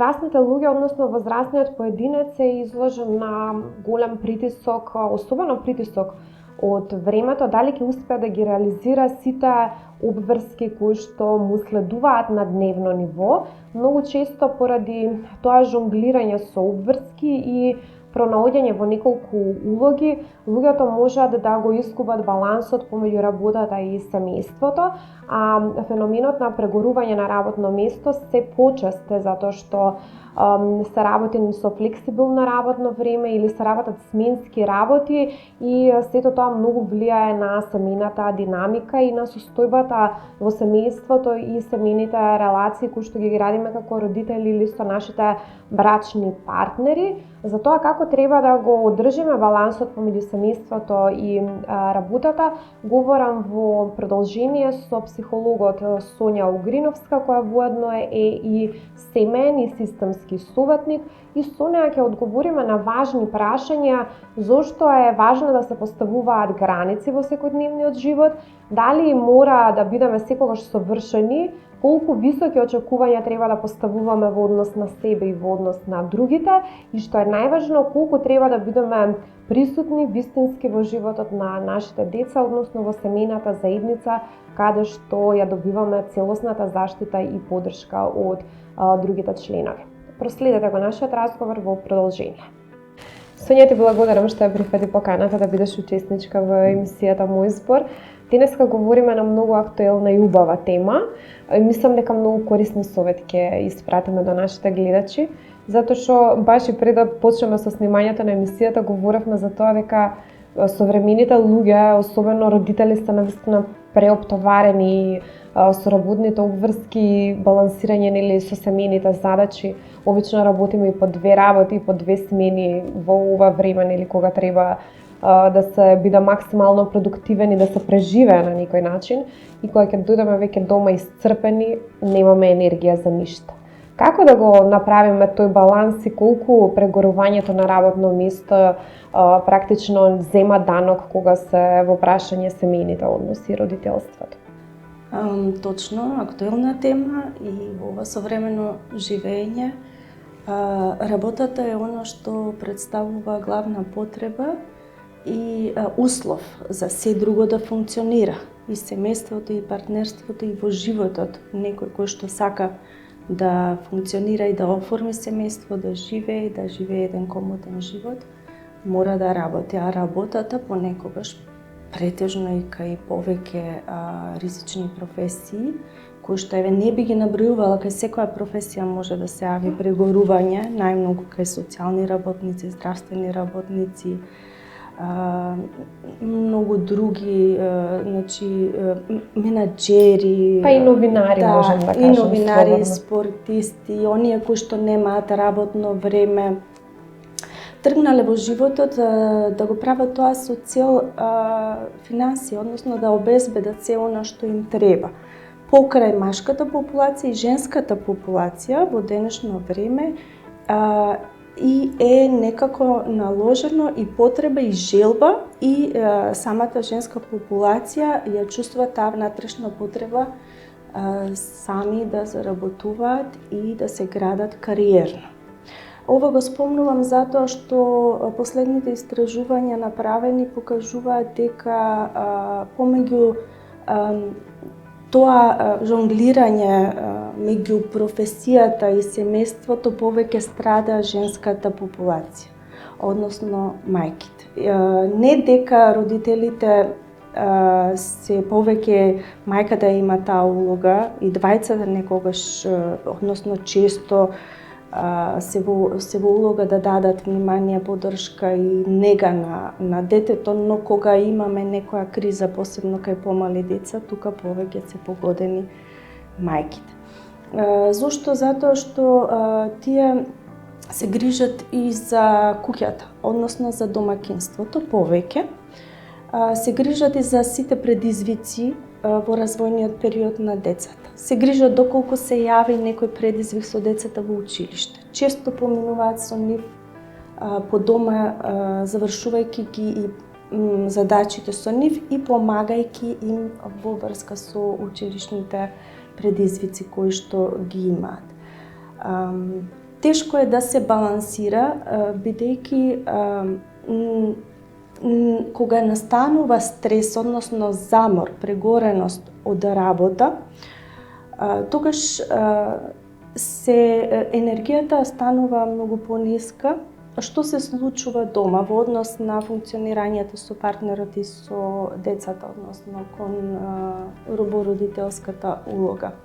возрастните луѓе, односно возрастниот поединец е изложен на голем притисок, особено притисок од времето, дали ќе успее да ги реализира сите обврски кои што му следуваат на дневно ниво. Многу често поради тоа жонглирање со обврски и пронаоѓање во неколку улоги, луѓето можат да го изгубат балансот помеѓу работата и семејството, а феноменот на прегорување на работно место се почест е затоа што се работи со флексибилно работно време или се работат сменски работи и сето тоа многу влијае на семејната динамика и на состојбата во семејството и семејните релации кои што ги градиме како родители или со нашите брачни партнери. За тоа како треба да го одржиме балансот помеѓу семејството и работата, говорам во продолжение со психологот Сонја Угриновска, која воедно е и семеен и системски советник, и со неа ќе одговориме на важни прашања зошто е важно да се поставуваат граници во секојдневниот живот, дали мора да бидеме секогаш совршени, колку високи очекувања треба да поставуваме во однос на себе и во однос на другите, и што е најважно, колку треба да бидеме присутни вистински во животот на нашите деца, односно во семејната заедница, каде што ја добиваме целосната заштита и поддршка од другите членови. Проследете го нашиот разговор во продолжение. Сонја, ти благодарам што ја прифати поканата да бидеш учесничка во емисијата Мој збор. Денеска говориме на многу актуелна и убава тема. Мислам дека многу корисни совети ќе испратиме до нашите гледачи, затоа што баш и пред да почнеме со снимањето на емисијата говоревме за тоа дека современите луѓе, особено родители, се навистина преоптоварени со работните обврски, балансирање нели со семејните задачи. Обично работиме и по 2 работи, и по 2 смени во ова време, нели кога треба да се биде максимално продуктивен и да се преживее на некој начин, и кога ќе дојдеме веќе дома исцрпени, немаме енергија за ништо. Како да го направиме тој баланс и колку прегорувањето на работно место практично зема данок кога се во прашање семејните односи и родителството? Точно, актуелна тема и во ова современо живење. Работата е она што представува главна потреба и услов за се друго да функционира. И семејството, и партнерството, и во животот. Некој кој што сака да функционира и да оформи семејство, да живее еден комотен живот, мора да работи. А работата понекогаш, претежно и кај повеќе ризични професии, кои што не би ги набројувала, кај секоја професија може да се јави прегорување, најмногу кај социјални работници, здравствени работници, многу други, менаџери, па и новинари, можем да кажем, и новинари, слободно. спортисти, оние кои што немаат работно време, тргнале во животот да го прават тоа со цел финансија, односно да обезбедат се она што им треба. Покрај машката популација и женската популација во денешно време и е некако наложено и потреба и желба и самата женска популација ја чувствува таа внатрешна потреба сами да заработуваат и да се градат кариерно. Ова го спомнувам затоа што последните истражувања направени покажуваат дека помеѓу тоа жонглирање меѓу професијата и семејството повеќе страда женската популација, односно мајките. Не дека родителите се повеќе мајката има таа улога и двајцата некогаш, односно често се во улога да дадат внимание, поддршка и нега на детето, но кога имаме некоја криза, посебно кај помали деца, тука повеќе се погодени мајките. Зошто? Затоа што тие се грижат и за куќата, односно за домаќинството повеќе. Се грижат и за сите предизвици во развојниот период на децата. Се грижат доколку се јави некој предизвик со децата во училиште. Често поминуваат со нив по дома, завршувајќи ги и задачите со нив и помагајќи им во врска со училишните предизвици кои што ги имаат. тешко е да се балансира, бидејќи кога настанува стрес, односно замор, прегореност од работа, тогаш енергијата станува многу пониска. Што се случува дома во однос на функционирањето со партнерот и со децата, односно кон робородителската улога?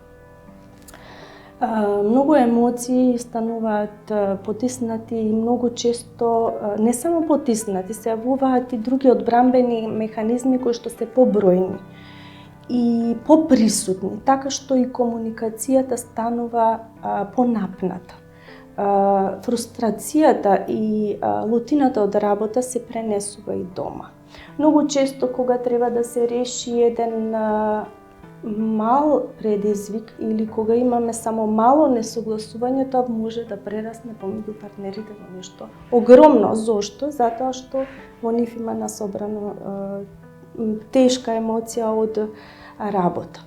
Многу емоции стануваат потиснати и многу често не само потиснати, се јавуваат и други одбранбени механизми кои што се побројни и поприсутни, така што и комуникацијата станува понапната. Фрустрацијата и лутината од работа се пренесува и дома. Многу често кога треба да се реши еден мал предизвик или кога имаме само мало несогласување, тоа може да прерасне помеѓу партнерите во нешто огромно. Зошто? Затоа што во нив има насобрано тешка емоција од работа.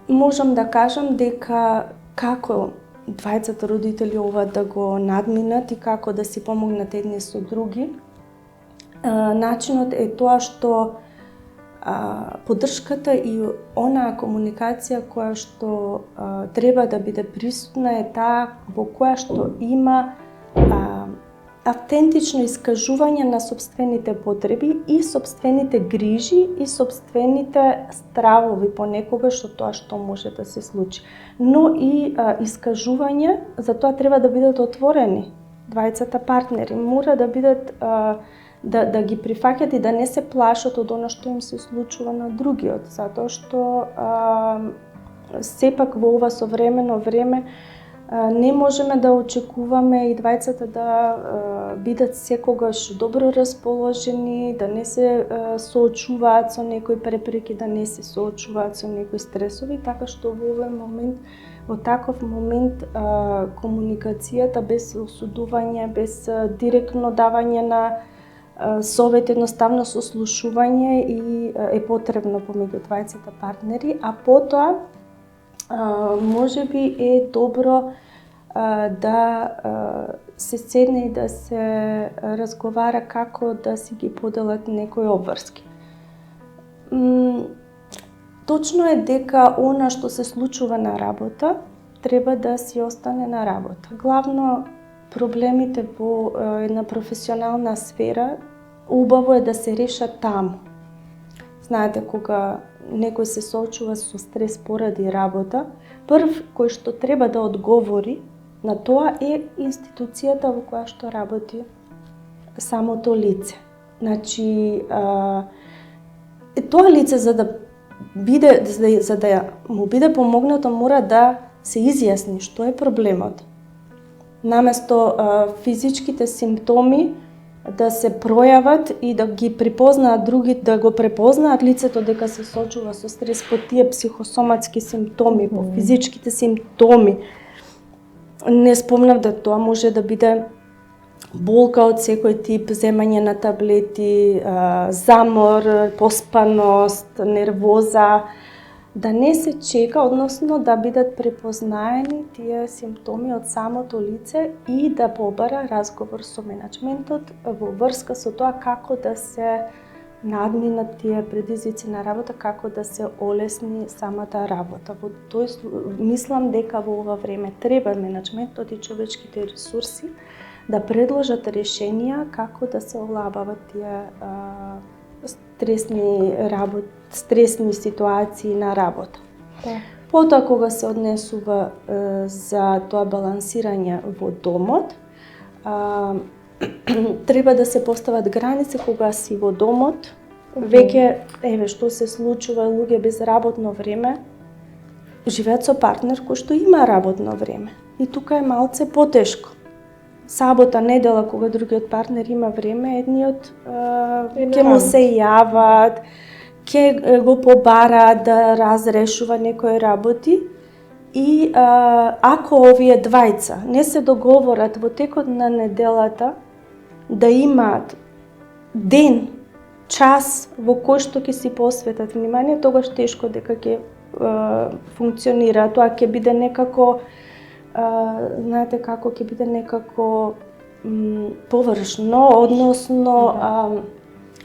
Можам да кажам дека како двајцата родители ова да го надминат и како да си помогнат едни со други, начинот е тоа што поддршката и онаа комуникација која што треба да биде присутна е таа во која што има автентично искажување на сопствените потреби и сопствените грижи и сопствените стравови понекогаш од тоа што може да се случи. Но и искажување, за тоа треба да бидат отворени. Двајцата партнери мора да бидат да ги прифаќат и да не се плашат од она што им се случува на другиот, затоа што сепак во ова современо време не можеме да очекуваме и двајцата да бидат секогаш добро расположени, да не се соочуваат со некои препреки, да не се соочуваат со некои стресови, така што во овој момент, во таков момент, комуникацијата без осудување, без директно давање на совет, едноставно сослушување и е потребно помеѓу двајцата партнери, а потоа можеби е добро да се седне и да се разговара како да си ги поделат некои обврски. Точно е дека она што се случува на работа треба да си остане на работа. Главно проблемите во една професионална сфера убаво е да се решат таму. Знаете, кога некој се соочува со стрес поради работа, прв кој што треба да одговори на тоа е институцијата во која што работи самото лице. Значи, тоа лице за да му биде помогнато мора да се изјасни што е проблемот. Наместо физичките симптоми да се пројават и да ги припознаат други, да го препознаат лицето дека се соочува со стрес по тие психосоматски симптоми, по физичките симптоми. Не спомнав да тоа може да биде болка од секој тип, земање на таблети, замор, поспаност, нервоза, да не се чека, односно да бидат препознаени тие симптоми од самото лице и да побара разговор со менаџментот во врска со тоа како да се надминат тие предизвици на работа, како да се олесни самата работа. Во тој мислам дека во ова време треба менаџментот и човечките ресурси да предложат решенија како да се олабават тие стресни ситуации на работа. Потоа кога се однесува за тоа балансирање во домот, треба да се постават граници кога си во домот. Веќе што се случува, луѓе без работно време живеат со партнер кој што има работно време. И тука е малце потешко. Сабота, недела, кога другиот партнер има време, едниот ќе му се јават, ќе го побараат да разрешува некои работи и ако овие двајца не се договорат во текот на неделата да имаат ден, час во кој што ќе си посветат внимание, тогаш тешко дека ќе функционира. Тоа ќе биде некако знаете како ќе биде некако површно, односно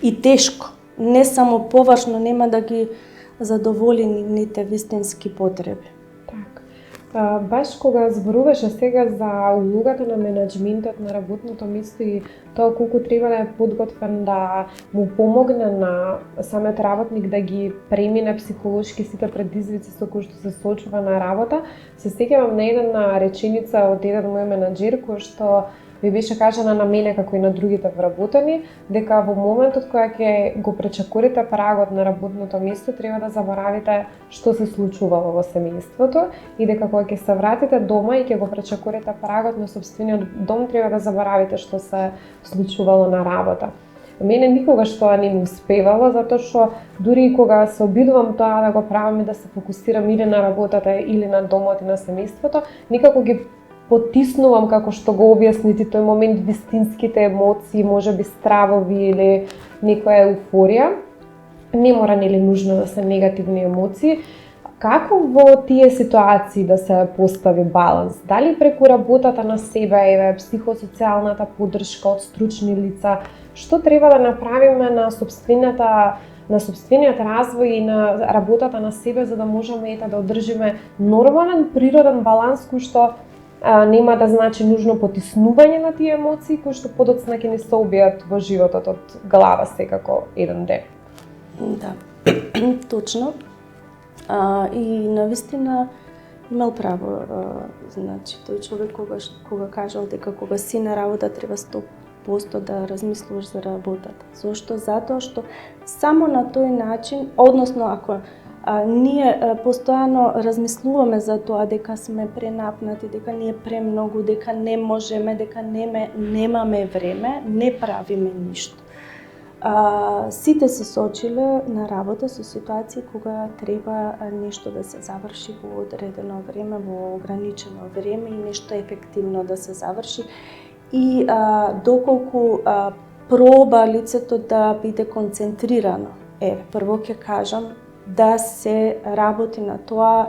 и тешко. Не само површно, нема да ги задоволи нивните вистински потреби. Баш кога зборуваше сега за улогата на менеджментот на работното место и тоа колку треба да е подготвен да му помогне на самиот работник да ги премине психолошки сите предизвици со кои што се соочува на работа, се сеќавам на една реченица од еден мој менаџер кој што ми беше кажана на мене како и на другите вработени, дека во моментот кога ќе го пречекорите прагот на работното место, треба да заборавите што се случувало во семејството и дека кога ќе се вратите дома и ќе го пречекорите прагот на сопствениот дом, треба да заборавите што се случувало на работа. Мене никогаш тоа не ми успевало, затоа што дури и кога се обидувам тоа да го правам и да се фокусирам или на работата или на домот и на семејството, никако ги потиснувам, како што го објасни ти тој момент, вистинските емоции, можеби стравови или некоја еуфорија. Не мора нели нужно да се негативни емоции. Како во тие ситуации да се постави баланс? Дали преку работата на себе, еве, психосоцијалната поддршка од стручни лица, што треба да направиме на сопствениот развој и на работата на себе за да можеме да одржиме нормален, природен баланс кој што нема да значи нужно потиснување на тие емоции кои што подоцна ќе ни се обијат во животот од глава секако еден ден. Да, точно. И навистина имал право, значи тој човек кога кажал дека кога си на работа треба 100% да размислуваш за работата. Зошто? Затоа што само на тој начин, односно ако ние постојано размислуваме за тоа дека сме пренапнати, дека ние премногу, дека не можеме, дека немаме време, не правиме ништо. Сите се соочиле на работа со ситуации кога треба нешто да се заврши во одредено време, во ограничено време и нешто ефективно да се заврши. И доколку проба лицето да биде концентрирано, прво ќе кажам, да се работи на тоа,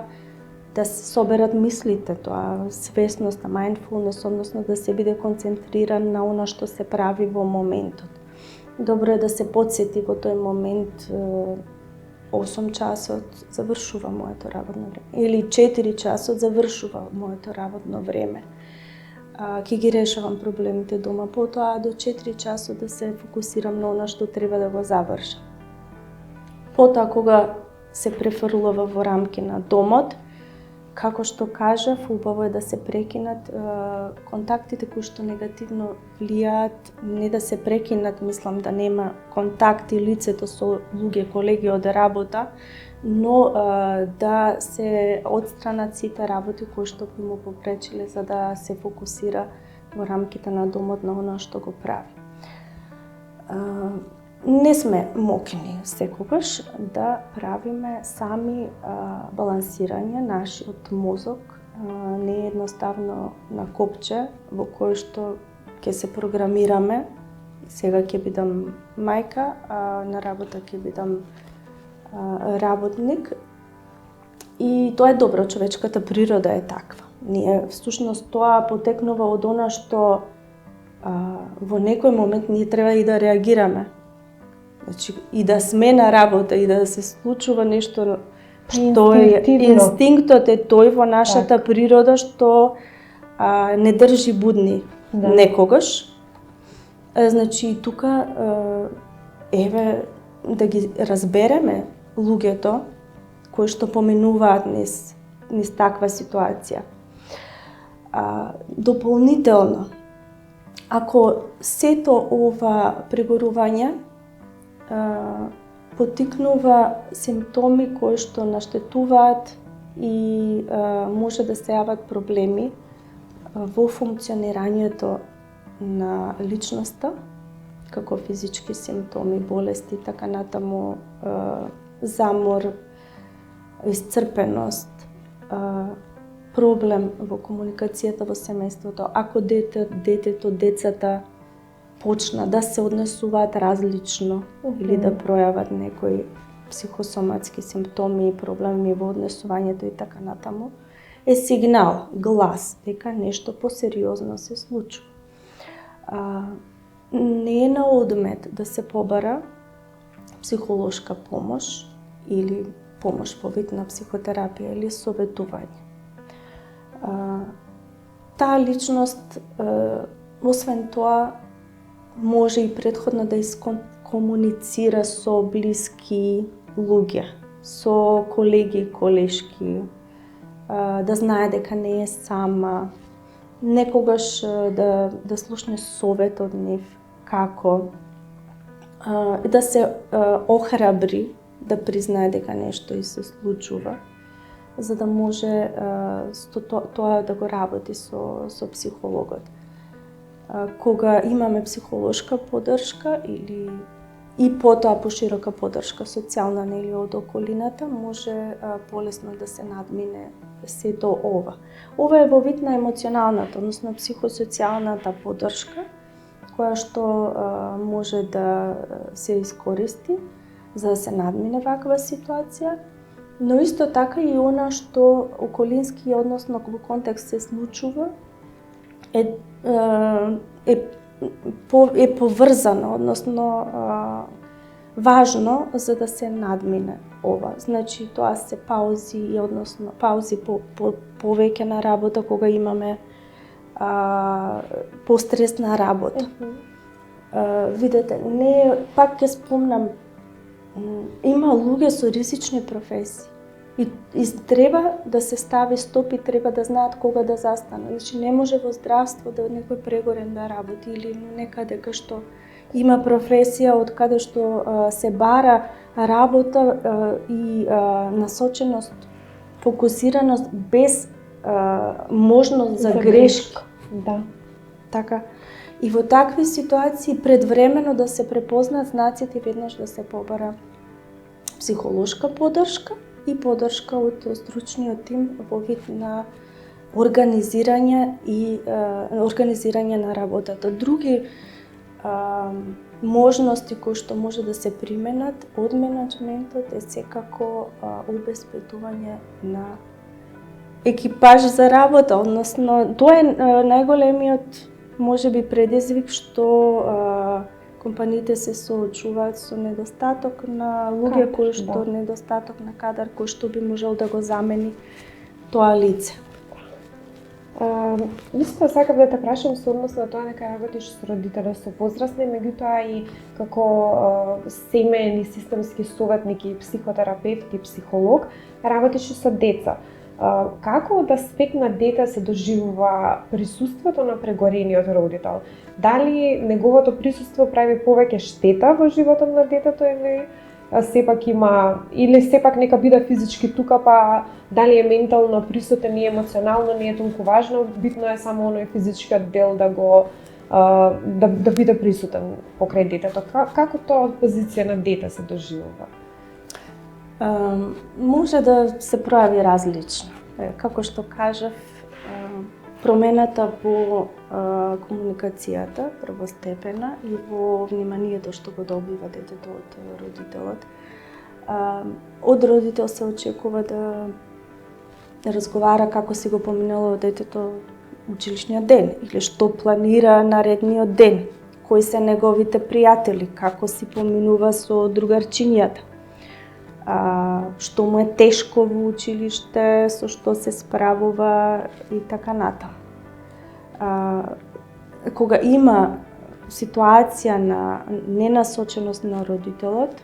да се соберат мислите, тоа свесност, mindfulness, односно да се биде концентриран на она што се прави во моментот. Добро е да се потсети во тој момент 8 часот завршува моето работно време или 4 часот завршува моето работно време. Ќе ги решавам проблемите дома, потоа до 4 часот да се фокусирам на она што треба да го завршам. Потоа кога се префрлува во рамки на домот, како што кажав, убаво е да се прекинат контактите кои што негативно влијаат, не да се прекинат, мислам да нема контакти лицето со луѓе, колеги од работа, но да се отстранат сите работи кои што би му попречиле за да се фокусира во рамките на домот на она што го прави. Не сме мокни секогаш да правиме сами балансирање. Нашиот мозок не е едноставно на копче во кое што ќе се програмираме. Сега ќе бидам мајка, на работа ќе бидам работник. И тоа е добро, човечката природа е таква. Ние всушност тоа потекнува од она што во некој момент ние треба и да реагираме. Значи, и да сме на работа, и да се случува нешто што е инстинктот е тој во нашата природа што не држи будни некогаш. Значи, тука еве да ги разбереме луѓето кои што поминуваат низ таква ситуација. Дополнително, ако сето ова преборување потикнува симптоми кои што наштетуваат и може да се јават проблеми во функционирањето на личноста, како физички симптоми, болести, така натаму, замор, исцрпеност, проблем во комуникацијата во семејството, ако децата почна да се однесуваат различно или да пројават некои психосоматски симптоми и проблеми во однесувањето и така натаму, е сигнал, глас, дека нешто посериозно се случува. Не е на одмет да се побара психолошка помош или помош во вид на психотерапија или советување. Таа личност, освен тоа, може и предходно да комуницира со блиски луѓе, со колеги, колешки, да знае дека не е сама, некогаш да слушне совет од нив како, да се охрабри, да признае дека нешто и се случува, за да може тоа да го работи со психологот. Кога имаме психолошка поддршка или и потоа поширока поддршка социјална или од околината, може полесно да се надмине сето ова. Ова е во вид на емоционалната, односно психосоцијалната поддршка, која што може да се искористи за да се надмине ваква ситуација, но исто така и она што околински, односно во контекст се случува, е поврзано, односно важно за да се надмине ова. Значи тоа се паузи, односно паузи повеќе на работа кога имаме постресна работа. Видете, не пак ќе спомнам, има луѓе со ризични професии и треба да се стави стоп и треба да знаат кога да застанат. Значи не може во здравство да некој прегорен да работи или некаде кај што има професија од каде што се бара работа и насоченост, фокусираност без можност за грешки. Да. Така. И во такви ситуации предвремено да се препознаат знаците и веднаш да се побара психолошка поддршка и поддршка од стручниот тим во вид на организирање на работата. Други можности кои што може да се применат од менаџментот е секако обезбедување на екипаж за работа, односно тоа е најголемиот можеби предизвик што компаниите се соочуваат со недостаток на луѓе кои што недостаток на кадар кој што би можел да го замени тоа лице. Исто сакав да те прашам со однос на тоа дека работиш со родители со возрастни, меѓутоа и како семеен и системски советник и психотерапевт и психолог, работиш и со деца. Како од аспект на дете се доживува присуството на прегорениот родител? Дали неговото присуство прави повеќе штета во животот на детето или сепак има, или сепак нека биде физички тука, па дали е ментално присутен и емоционално не е толку важно, битно е само оној физичкиот дел да го да биде присутен покрај детето. Како тоа од позиција на дете се доживува? Може да се пројави различно. Како што кажав, промената во комуникацијата првостепена и во вниманието што го добива детето од родителот. Од родител се очекува да разговара како си го поминало детето училишниот ден или што планира наредниот ден, кои се неговите пријатели, како си поминува со другарчињата. Што му е тешко во училиште, со што се справува и така натаму. Кога има ситуација на ненасоченост на родителот,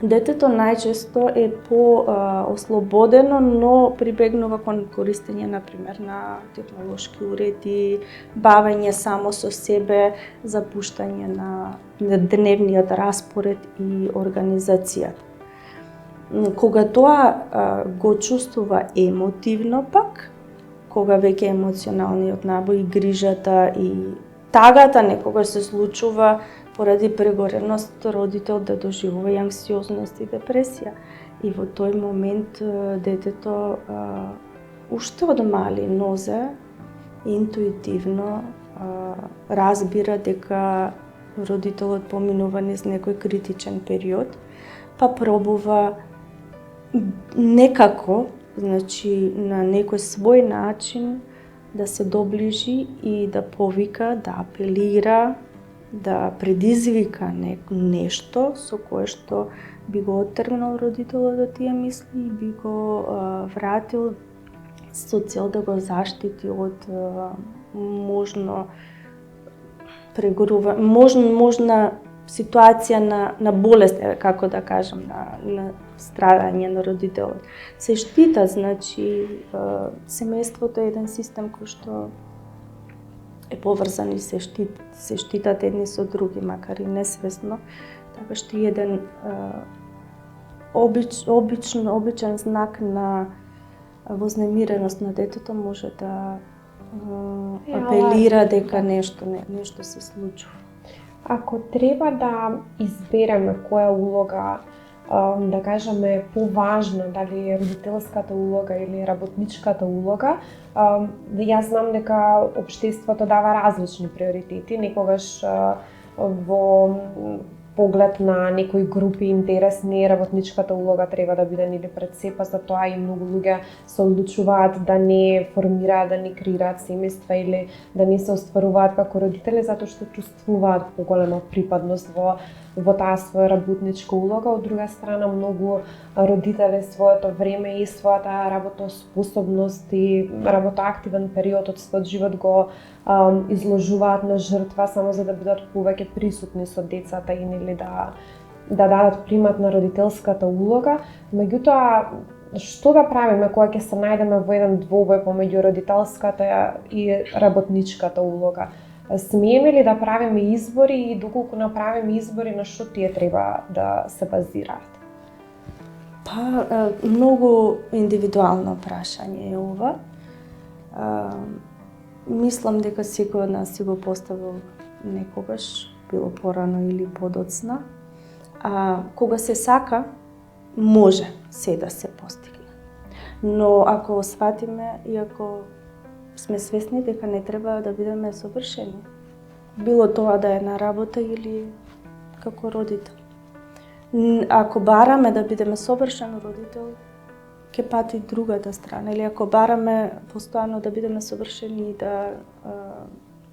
детето најчесто е по-ослободено, но прибегнува кон користење, например, на технолошки уреди, бавење само со себе, запуштање на дневниот распоред и организацијата. Кога тоа го чувствува емотивно пак, кога веќе емоционалниот набој и грижата и тагата некогаш се случува поради прегореност родител да доживува и анксиозност и депресија. И во тој момент детето уште од мали нозе интуитивно разбира дека родителот поминува низ некој критичен период, па пробува некако значи на некој свој начин да се доближи и да повика, да апелира, да предизвика нешто со кое што би го оттргнал родителот од тие мисли и би го вратил со цел да го заштити од можна ситуација на болест, како да кажам, на страдање на родителот. Се штитат, значи, семејството е еден систем кој што е поврзан и се штитат едни со други, макар и несвесно. Така што еден обичен знак на вознемиреност на детето може да апелира дека нешто се случува. Ако треба да избереме која улога, да кажеме, поважна, дали родителската улога или работничката улога, јас знам дека општеството дава различни приоритети, некогаш во поглед на некои групи интересни, работничката улога треба да биде нели пред се, па затоа и многу луѓе се одлучуваат да не формираат, да не креираат семејства или да не се остваруваат како родители, затоа што чувствуваат поголема припадност во таа своја работничка улога. Од друга страна, многу родители своето време и својата работоспособност и работоактивен период од својот живот го изложуваат на жртва само за да бидат повеќе присутни со децата и нели да дадат примат на родителската улога. Меѓутоа, што да правиме кога ќе се најдеме во еден двобој помеѓу родителската и работничката улога? Смееме ли да правиме избори и доколку направиме избори, на што тие треба да се базираат? Па, многу индивидуално прашање е ова. Мислам дека секој од нас си го поставил некогаш, било порано или подоцна. Кога се сака, може се да се постигне. Но ако сватиме и ако сме свесни дека не треба да бидеме совршени, било тоа да е на работа или како родител. Ако бараме да бидеме совршен родител, ќе пати другата страна. Или ако бараме постојано да бидеме совршени и да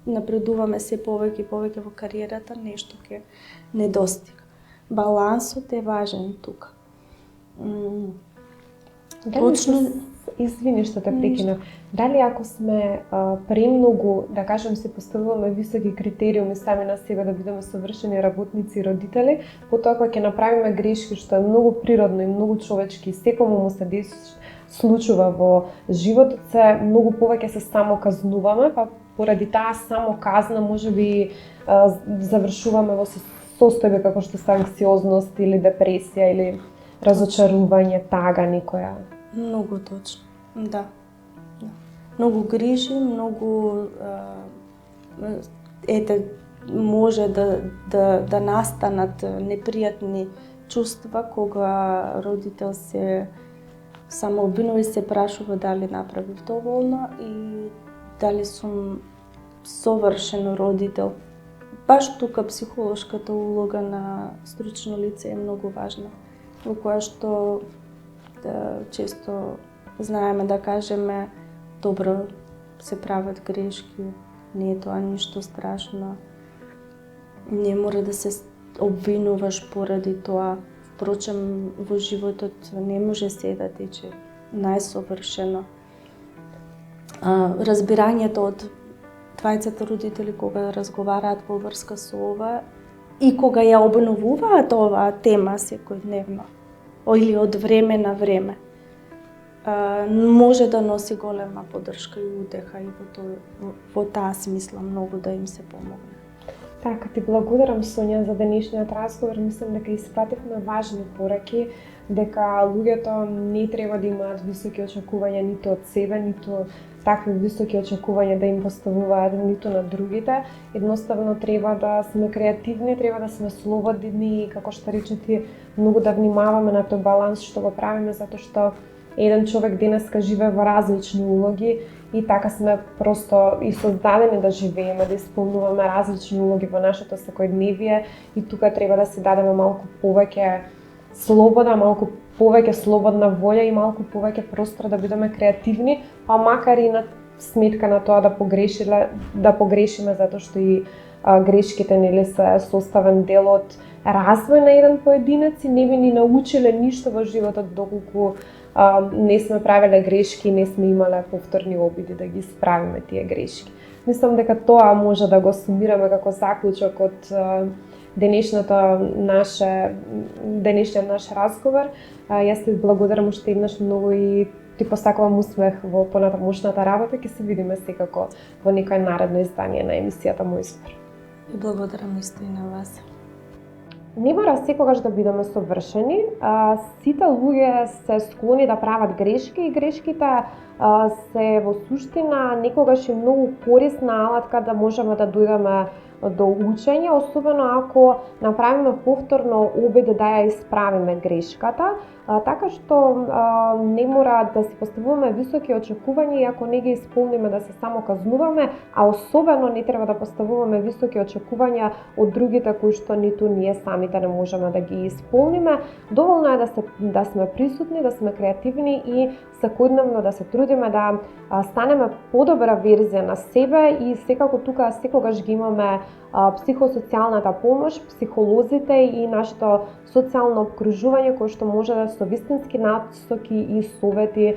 напредуваме се повеќе и повеќе во кариерата, нешто ќе недостига. Балансот е важен тука. Точно, извини што те прекинав. Дали ако сме премногу, да кажем, се поставуваме високи критериуми сами на себе да бидеме совршени работници и родители, потоа кога ќе направиме грешки, што е многу природно и многу човечки, секому му се случува во животот, се многу повеќе се самоказнуваме, па поради таа самоказна можеби завршуваме во состојби како што се анксиозност или депресија или разочарување, тага некоја. Многу точно, да. Многу грижи, многу може да настанат непријатни чувства кога родител се самообвинува и се прашува дали направив доволно и дали сум совршен родител. Баш тука психолошката улога на стручно лице е многу важна, во која што често знаеме да кажеме добро, се прават грешки, не е тоа ништо страшно, не мора да се обвинуваш поради тоа. Впрочем, во животот не може се да тече најсовршено. Разбирањето од двајцата родители кога разговараат во врска со ова и кога ја обновуваат оваа тема секојдневно или од време на време, може да носи голема поддршка и утеха и во таа смисла многу да им се помогне. Така, ти благодарам, Сонја, за денешниот разговор. Мислам дека испративме важни пораки, дека луѓето не треба да имаат високи очекувања ниту од себе, ниту такви високи очекувања да им поставуваат ниту на другите. Едноставно треба да сме креативни, треба да сме слободни и, како што рече, многу да внимаваме на тој баланс што го правиме, затоа што еден човек денеска живее во различни улоги и така сме просто и создадени да живееме, да исполнуваме различни улоги во нашето секојдневие и тука треба да си дадеме малку повеќе слобода, малку повеќе слободна волја и малку повеќе простор да бидеме креативни, па макар и на сметка на тоа да погрешиме затоа што и грешките нели се составен дел од развој на еден поединец и не би ни научиле ништо во животот доколку не сме правеле грешки и не сме имале повторни обиди да ги исправиме тие грешки. Мислам дека тоа може да го сумираме како заклучок од денешниот наш разговор. Јас ти благодарам уште еднаш многу и ти посакувам успех во понатамошната работа. Ќе се видиме секако во некој наредно издание на емисијата Мој избор. И благодарам исто и на вас. Не мора секогаш да бидеме совршени. Сите луѓе се склони да прават грешки и грешките се во суштина некогаш и многу корисна алатка да можеме да дојдеме до учење, особено ако направиме повторно обид да ја исправиме грешката, така што не мора да си поставуваме високи очекувања и ако не ги исполниме да се само казнуваме, а особено не треба да поставуваме високи очекувања од другите кои што ниту ние самите не можеме да ги исполниме. Доволно е да сме присутни, да сме креативни и секојдневно да се трудиме да станеме подобра верзија на себе и секако тука секогаш ги имаме психосоцијалната помош, психолозите и нашето социјално обкружување кој што може да со вистински насоки и совети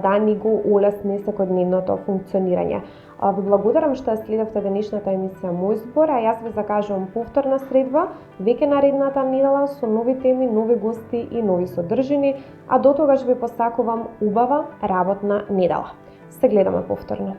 да ни го олесни секојдневното функционирање. Ви благодарам што ја следевте денешната емисија Мој избор, а јас ви закажувам повторна средба веќе наредната недела со нови теми, нови гости и нови содржини, а до тогаш ви посакувам убава работна недела. Се гледаме повторно.